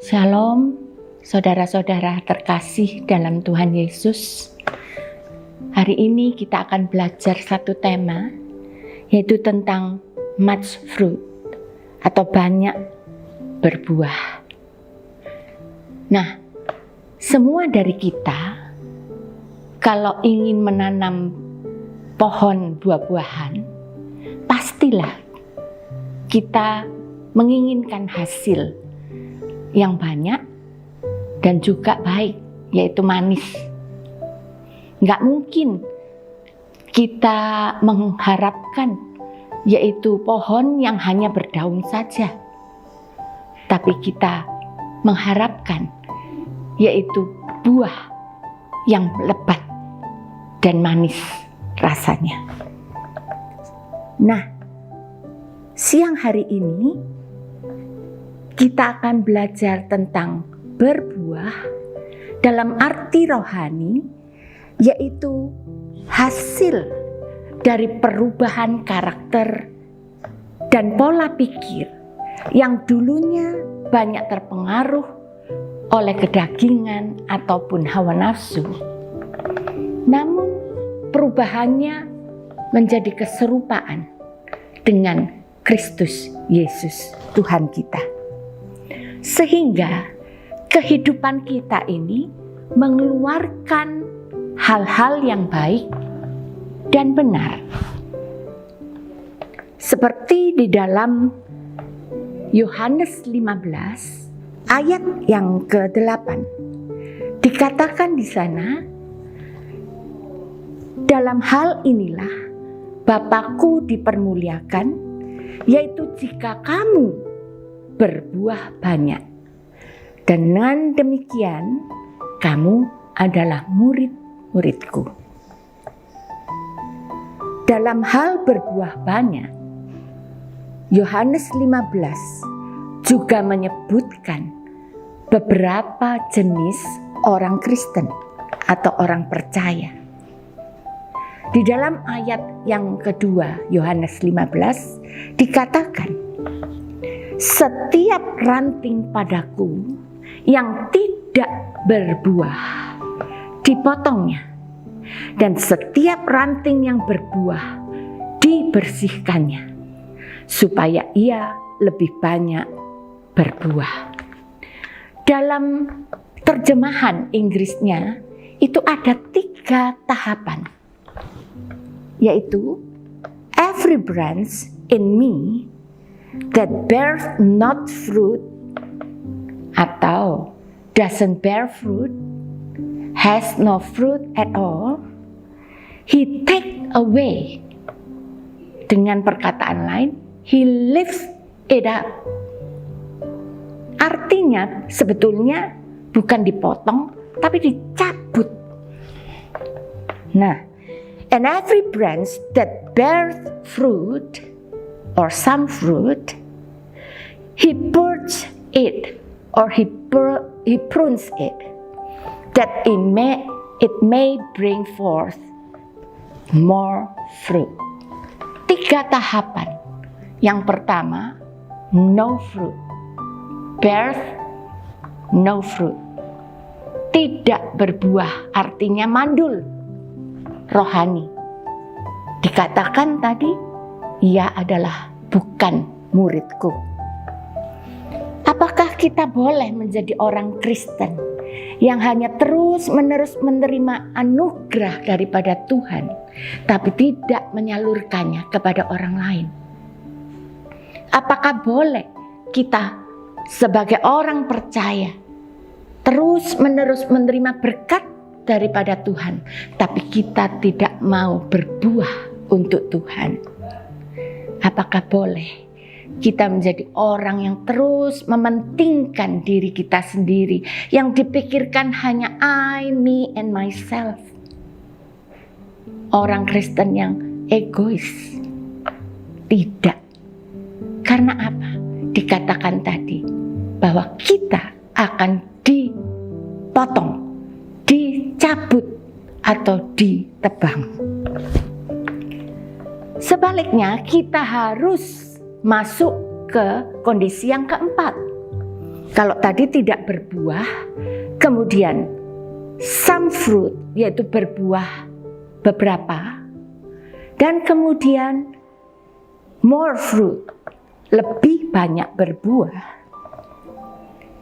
Shalom, saudara-saudara terkasih dalam Tuhan Yesus. Hari ini kita akan belajar satu tema, yaitu tentang much fruit atau banyak berbuah. Nah, semua dari kita kalau ingin menanam pohon buah-buahan, pastilah kita menginginkan hasil yang banyak dan juga baik, yaitu manis. Nggak mungkin kita mengharapkan yaitu pohon yang hanya berdaun saja, tapi kita mengharapkan yaitu buah yang lebat dan manis rasanya. Nah, siang hari ini kita akan belajar tentang berbuah dalam arti rohani, yaitu hasil dari perubahan karakter dan pola pikir yang dulunya banyak terpengaruh oleh kedagingan ataupun hawa nafsu. Namun perubahannya menjadi keserupaan dengan Kristus Yesus Tuhan kita. Sehingga kehidupan kita ini mengeluarkan hal-hal yang baik dan benar. Seperti di dalam Yohanes 15 ayat yang ke-8. Dikatakan di sana, dalam hal inilah Bapa-Ku dipermuliakan, yaitu jika kamu berbuah banyak. Dan dengan demikian kamu adalah murid-muridku. Dalam hal berbuah banyak, Yohanes 15 juga menyebutkan beberapa jenis orang Kristen atau orang percaya. Di dalam ayat yang kedua Yohanes 15 dikatakan, setiap ranting padaku yang tidak berbuah dipotongnya, dan setiap ranting yang berbuah dibersihkannya, supaya ia lebih banyak berbuah. Dalam terjemahan Inggrisnya itu ada 3 tahapan, yaitu every branch in me that bears not fruit atau doesn't bear fruit, has no fruit at all, he take away. Dengan perkataan lain, he lifts it up. Artinya sebetulnya bukan dipotong, tapi dicabut. Nah, and every branch that bears fruit or some fruit, he purges it or he prunes it, that it may bring forth more fruit. 3 tahapan. Yang pertama, no fruit. Bears no fruit. Tidak berbuah, artinya mandul rohani. Dikatakan tadi, ia adalah bukan muridku. Apakah kita boleh menjadi orang Kristen yang hanya terus-menerus menerima anugerah daripada Tuhan, tapi tidak menyalurkannya kepada orang lain? Apakah boleh kita sebagai orang percaya terus-menerus menerima berkat daripada Tuhan, tapi kita tidak mau berbuah untuk Tuhan? Apakah boleh kita menjadi orang yang terus mementingkan diri kita sendiri, yang dipikirkan hanya I, me, and myself? Orang Kristen yang egois? Tidak. Karena apa? Dikatakan tadi bahwa kita akan dipotong, dicabut, atau ditebang. Sebaliknya, kita harus masuk ke kondisi yang keempat, Kalau tadi tidak berbuah, kemudian some fruit, yaitu berbuah beberapa, dan kemudian more fruit, lebih banyak berbuah.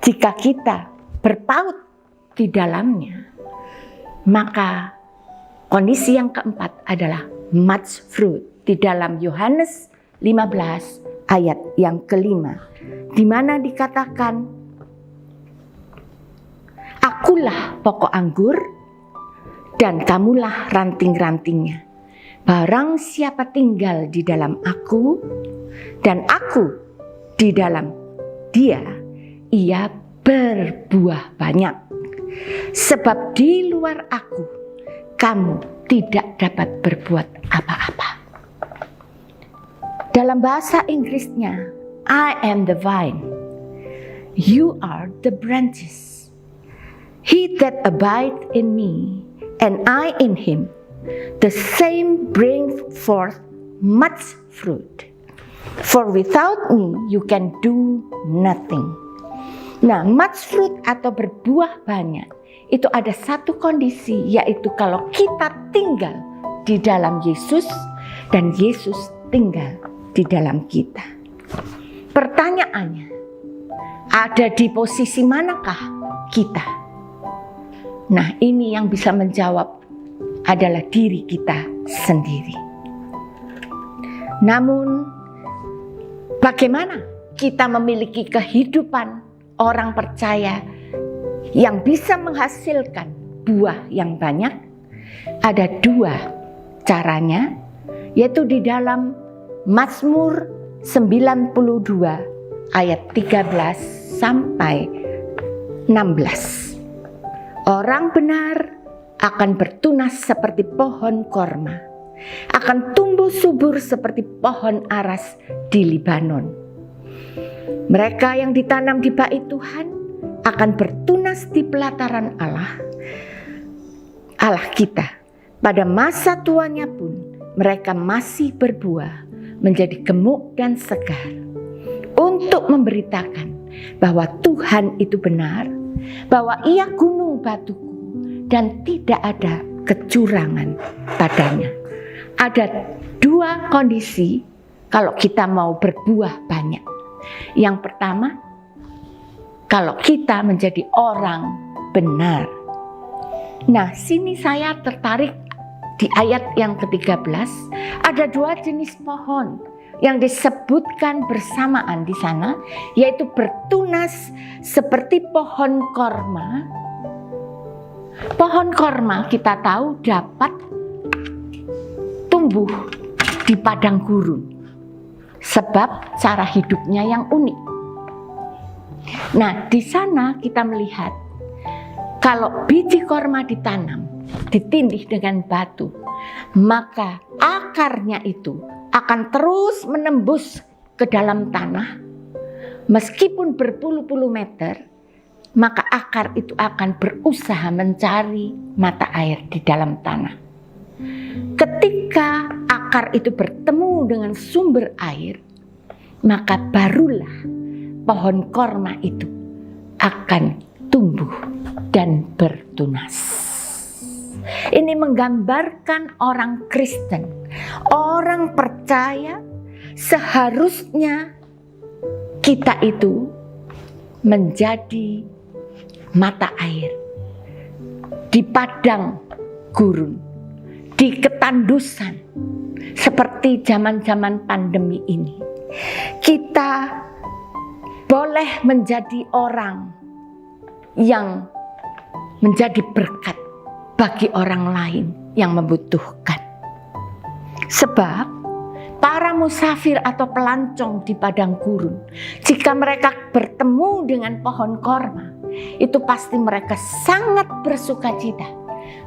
Jika kita berpaut di dalamnya, maka kondisi yang keempat adalah much fruit. Di dalam Yohanes 15 ayat yang kelima, di mana dikatakan, akulah pokok anggur dan kamulah ranting-rantingnya. Barang siapa tinggal di dalam aku dan aku di dalam dia, ia berbuah banyak. Sebab di luar aku, kamu tidak dapat berbuat apa-apa. Dalam bahasa Inggrisnya, I am the vine, you are the branches. He that abide in me, and I in him, the same bring forth much fruit. For without me, you can do nothing. Nah, much fruit atau berbuah banyak, itu ada satu kondisi, yaitu kalau kita tinggal di dalam Yesus dan Yesus tinggal di dalam kita. Pertanyaannya, ada di posisi manakah kita? Nah, ini yang bisa menjawab adalah diri kita sendiri. Namun, bagaimana kita memiliki kehidupan orang percaya yang bisa menghasilkan buah yang banyak? Ada dua caranya, yaitu di dalam Mazmur 92 ayat 13 sampai 16. Orang benar akan bertunas seperti pohon korma, akan tumbuh subur seperti pohon aras di Libanon. Mereka yang ditanam di bait Tuhan akan bertunas di pelataran Allah kita. Pada masa tuanya pun mereka masih berbuah, menjadi gemuk dan segar, untuk memberitakan bahwa Tuhan itu benar, bahwa Ia gunung batuku dan tidak ada kecurangan padanya. Ada dua kondisi kalau kita mau berbuah banyak. Yang pertama, kalau kita menjadi orang benar. Nah, sini saya tertarik di ayat yang ke-13, ada dua jenis pohon yang disebutkan bersamaan di sana, yaitu bertunas seperti pohon korma. Pohon korma kita tahu dapat tumbuh di padang gurun, sebab cara hidupnya yang unik. Nah, di sana kita melihat kalau biji korma ditanam, ditindih dengan batu, maka akarnya itu akan terus menembus ke dalam tanah. Meskipun berpuluh-puluh meter, maka akar itu akan berusaha mencari mata air di dalam tanah. Ketika akar itu bertemu dengan sumber air, maka barulah pohon korma itu akan tumbuh dan bertunas. Ini menggambarkan orang Kristen, orang percaya, seharusnya kita itu menjadi mata air di padang gurun, di ketandusan, seperti zaman-zaman pandemi ini. Kita boleh menjadi orang yang menjadi berkat bagi orang lain yang membutuhkan. Sebab para musafir atau pelancong di padang gurun, jika mereka bertemu dengan pohon korma, itu pasti mereka sangat bersukacita,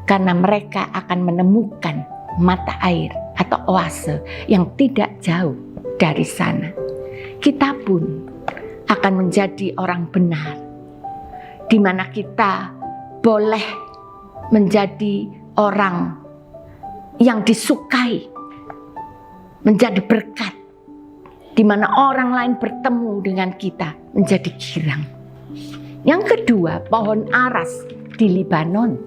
karena mereka akan menemukan mata air atau oase yang tidak jauh dari sana. Kita pun akan menjadi orang benar, di mana kita boleh menjadi orang yang disukai, menjadi berkat, di mana orang lain bertemu dengan kita menjadi girang. Yang kedua, pohon aras di Libanon.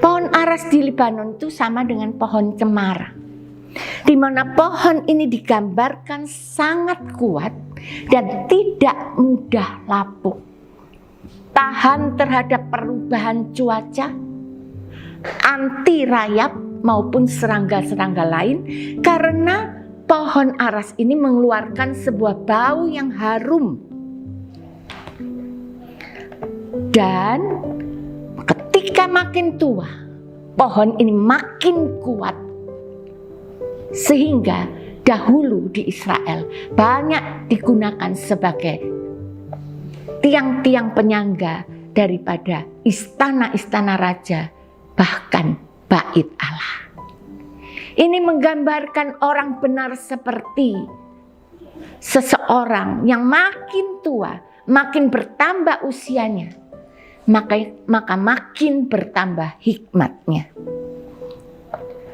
Pohon aras di Libanon itu sama dengan pohon cemara, di mana pohon ini digambarkan sangat kuat dan tidak mudah lapuk, tahan terhadap perubahan cuaca, anti rayap maupun serangga-serangga lain, karena pohon aras ini mengeluarkan sebuah bau yang harum. Dan ketika makin tua, pohon ini makin kuat, sehingga dahulu di Israel banyak digunakan sebagai tiang-tiang penyangga daripada istana-istana raja, bahkan bait Allah. Ini menggambarkan orang benar seperti seseorang yang makin tua, makin bertambah usianya, maka makin bertambah hikmatnya.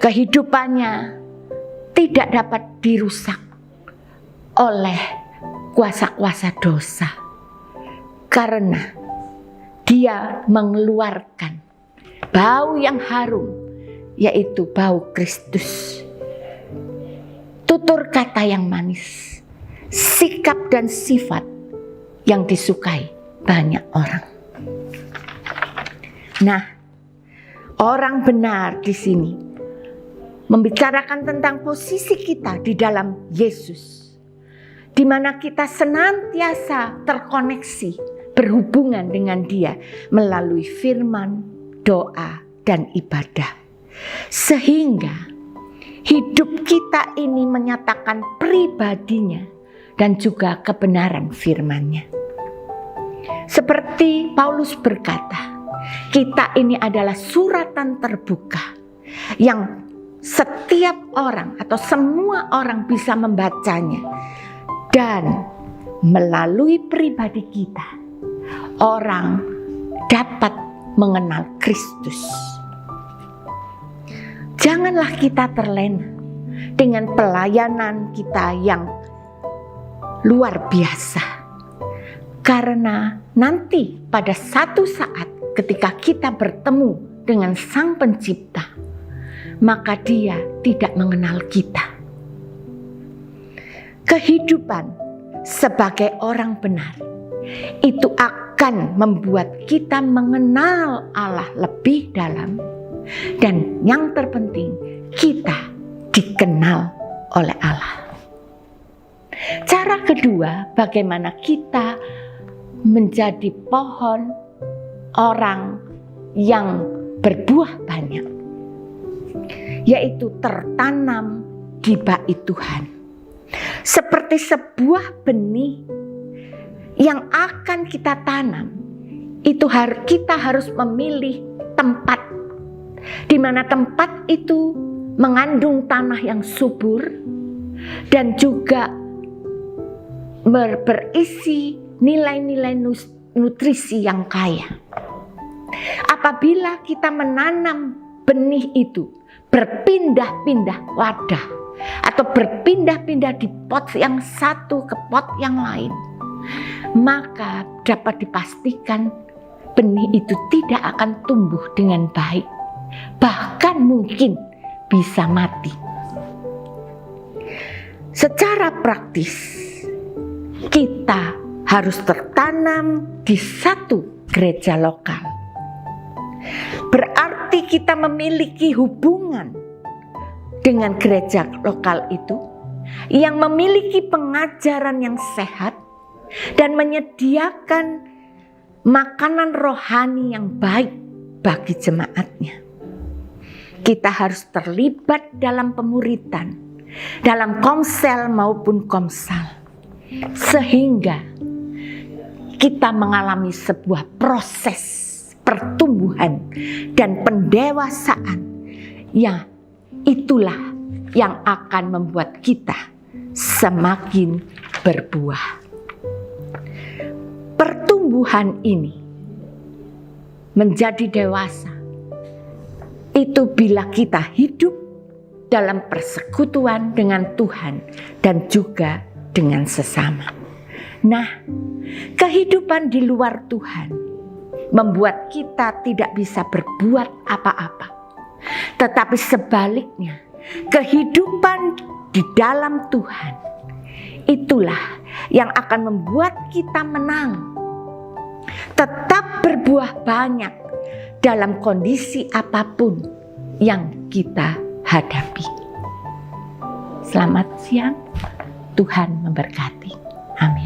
Kehidupannya tidak dapat dirusak oleh kuasa-kuasa dosa, karena dia mengeluarkan bau yang harum, yaitu bau Kristus. Tutur kata yang manis, sikap dan sifat yang disukai banyak orang. Nah, orang benar di sini membicarakan tentang posisi kita di dalam Yesus, di mana kita senantiasa terkoneksi, berhubungan dengan Dia melalui firman, doa, dan ibadah. Sehingga hidup kita ini menyatakan pribadinya dan juga kebenaran firman-Nya. Seperti Paulus berkata, kita ini adalah suratan terbuka yang setiap orang atau semua orang bisa membacanya, dan melalui pribadi kita orang dapat mengenal Kristus. Janganlah kita terlena dengan pelayanan kita yang luar biasa, karena nanti pada satu saat ketika kita bertemu dengan Sang Pencipta, maka Dia tidak mengenal kita. Kehidupan sebagai orang benar itu akan membuat kita mengenal Allah lebih dalam, dan yang terpenting kita dikenal oleh Allah. Cara kedua, bagaimana kita menjadi pohon orang yang berbuah banyak, yaitu tertanam di bait Tuhan. Seperti sebuah benih yang akan kita tanam, itu kita harus memilih tempat, di mana tempat itu mengandung tanah yang subur dan juga berisi nilai-nilai nutrisi yang kaya. Apabila kita menanam benih itu berpindah-pindah wadah atau berpindah-pindah di pot yang satu ke pot yang lain, maka dapat dipastikan benih itu tidak akan tumbuh dengan baik, bahkan mungkin bisa mati. Secara praktis, kita harus tertanam di satu gereja lokal. Berarti kita memiliki hubungan dengan gereja lokal itu yang memiliki pengajaran yang sehat dan menyediakan makanan rohani yang baik bagi jemaatnya. Kita harus terlibat dalam pemuritan, dalam komsel maupun komsal, sehingga kita mengalami sebuah proses pertumbuhan dan pendewasaan, ya itulah yang akan membuat kita semakin berbuah. Pertumbuhan ini menjadi dewasa itu bila kita hidup dalam persekutuan dengan Tuhan dan juga dengan sesama. Nah, kehidupan di luar Tuhan membuat kita tidak bisa berbuat apa-apa. Tetapi sebaliknya, kehidupan di dalam Tuhan itulah yang akan membuat kita menang, tetap berbuah banyak dalam kondisi apapun yang kita hadapi. Selamat siang, Tuhan memberkati. Amin.